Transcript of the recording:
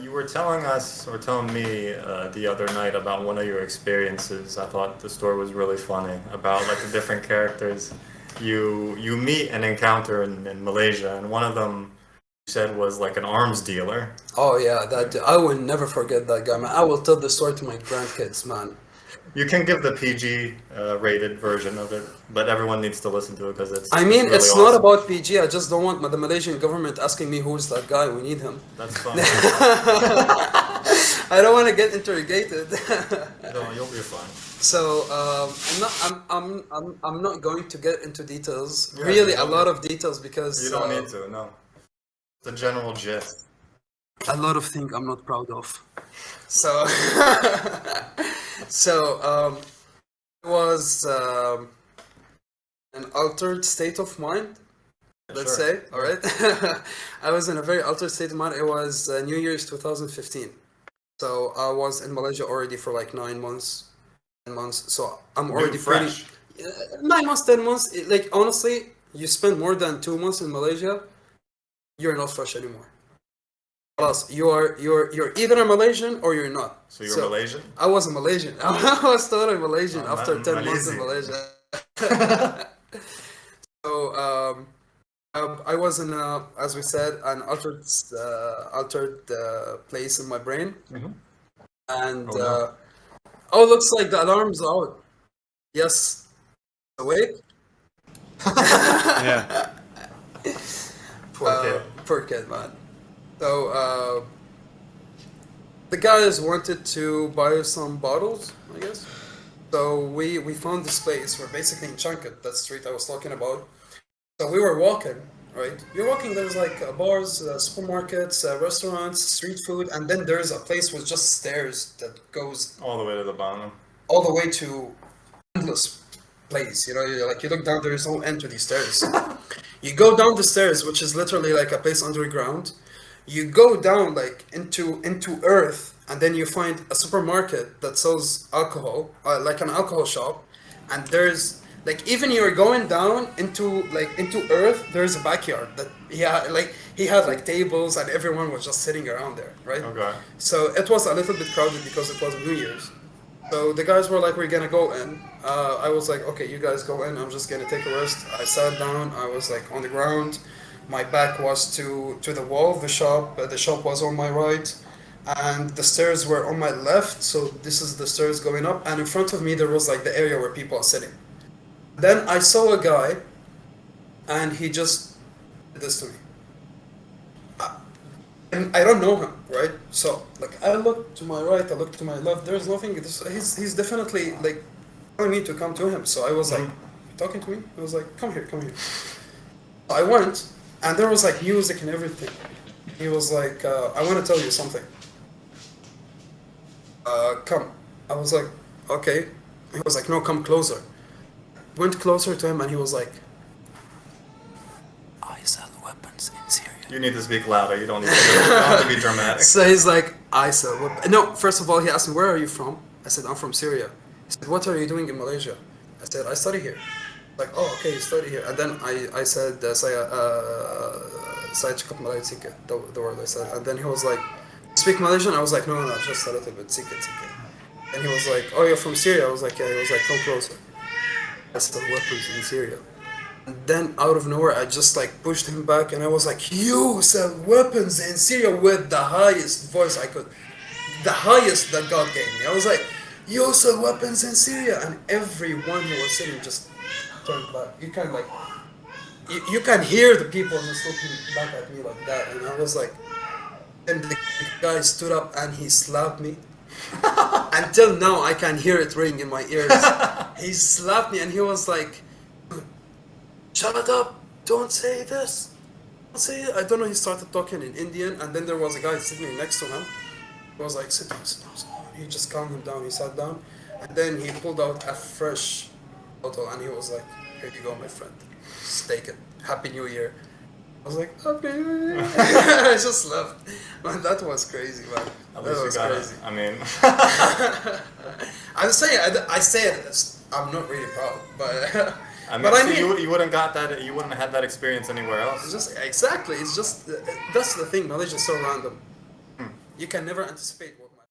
You were telling us, or telling me, the other night about one of your experiences. I thought the story was really funny about like the different characters you meet and encounter in Malaysia, and one of them you said was like an arms dealer. Oh yeah, that I will never forget that guy, man. I will tell the story to my grandkids, man. You can give the PG rated version of it, but everyone needs to listen to it because I it's mean, really it's not awesome. about PG. I just don't want the Malaysian government asking me who's that guy. We need him. That's fine. I don't want to get interrogated. No, you'll be fine. So I'm not going to get into details. Yeah, Really, a lot of details you because don't need to. No, the general gist. a lot of things I'm not proud of. So so it was an altered state of mind. Let's Sure. say, all right. I was in a very altered state of mind. It was New Year's 2015. So I was in Malaysia already for like 9 months, 10 months. So I'm New, already pretty fresh. 9 months, 10 months. Like honestly, you spend more than 2 months in Malaysia, you're not fresh anymore. Plus, you're either a Malaysian or you're not. So you're Malaysian? I was a Malaysian. I was totally Malaysian Oh, after 10 months in Malaysia. Malaysia. So I was in, as we said, an altered place in my brain, Mhm. and Oh no. oh, looks like the alarm's out. Yes, awake. Yeah. Poor kid. Poor kid, man. So the guys wanted to buy some bottles, I guess. So we found this place. We're basically in Changkat, that street I was talking about. So we were walking, right? You're walking. There's like bars, supermarkets, restaurants, street food, and then there's a place with just stairs that goes All the way to the bottom. all the way to endless place. You know, you look down. There is no end to these stairs. You go down the stairs, which is literally like a place underground. You go down like into earth, and then you find a supermarket that sells alcohol, like an alcohol shop, and there's like even you're going down into earth. There's a backyard that he had like tables, and everyone was just sitting around there, right? Okay. So it was a little bit crowded because it was New Year's. So the guys were like, "We're gonna go in." I was like, "Okay, you guys go in. I'm just gonna take a rest." I sat down. I was like on the ground. My back was to the wall of the shop. The shop was on my right, and the stairs were on my left. So this is the stairs going up, and in front of me there was like the area where people are sitting. Then I saw a guy, and he just did this to me. And I don't know him, right? So like I look to my right, I look to my left. There's nothing. He's definitely like telling me to come to him. So I was like, talking to me. I was like, come here, come here. I went, and there was like music and everything. He was like, I want to tell you something. Come. I was like, okay. He was like, no, come closer. Went closer to him, and he was like, I sell weapons in Syria. You need to speak louder. You don't have to be dramatic. So he's like, I said, what? No, first of all, he asked me, where are you from? I said, I'm from Syria. He said, what are you doing in Malaysia? I said, I study here. Like, oh, okay, you study here. And then I said, saya cakap Malay sikit, the word I said. And then he was like, speak Malaysian? I was like, no, no, no, just a little bit, sikit, sikit. And he was like, oh, you're from Syria? I was like, yeah. He was like, come closer. I sell weapons in Syria. And then out of nowhere, I just like pushed him back, and I was like, "You sell weapons in Syria," with the highest voice I could, the highest that God gave me. I was like, "You sell weapons in Syria," and everyone who was sitting just turned back. You can hear the people just looking back at me like that, and I was like, and the guy stood up and he slapped me. Until now, I can hear it ring in my ears. He slapped me, and he was like, shut up! Don't say this! Don't say it! I don't know, he started talking in Indian, and then there was a guy sitting next to him. He was like, sit down, sit down, sit down. He just calmed him down, he sat down, and then he pulled out a fresh bottle, and he was like, here you go, my friend. Just take it. Happy New Year. I was like, Happy New Year. I just left. Man, that was crazy, man. At That least you was got crazy. it. I mean, I'm saying, I say it, I'm not really proud, but... I mean, But I so mean, you wouldn't got that. You wouldn't have had that experience anywhere it's else. just exactly. It's just that's the thing. Knowledge is so random. you can never anticipate